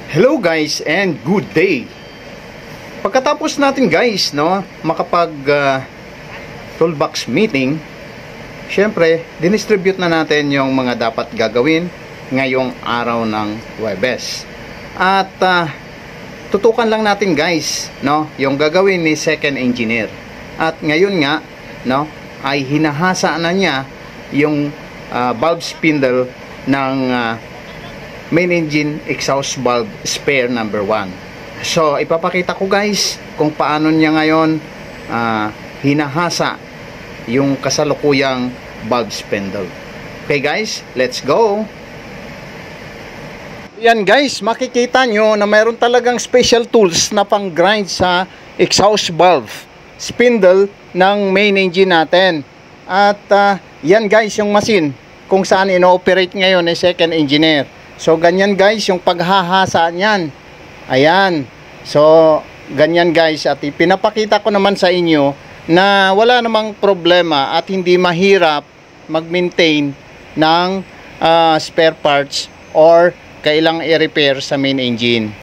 Hello guys and good day. Pagkatapos natin guys makapag toolbox meeting, syempre dinistribute na natin yung mga dapat gagawin ngayong araw ng Huwebes. At tutukan lang natin guys yung gagawin ni second engineer. At ngayon nga ay hinahasa na niya yung valve spindle ng main engine exhaust valve spare number 1. So ipapakita ko guys kung paano niya ngayon hinahasa yung kasalukuyang valve spindle. Okay guys, let's go. Yan guys, makikita nyo na mayroon talagang special tools na pang grind sa exhaust valve spindle ng main engine natin. At yan guys yung machine kung saan ino-operate ngayon ni second engineer. So ganyan guys yung paghahasa niyan. Ayan. So ganyan guys, at ipinapakita ko naman sa inyo na wala namang problema at hindi mahirap mag-maintain ng spare parts or kailangang i-repair sa main engine.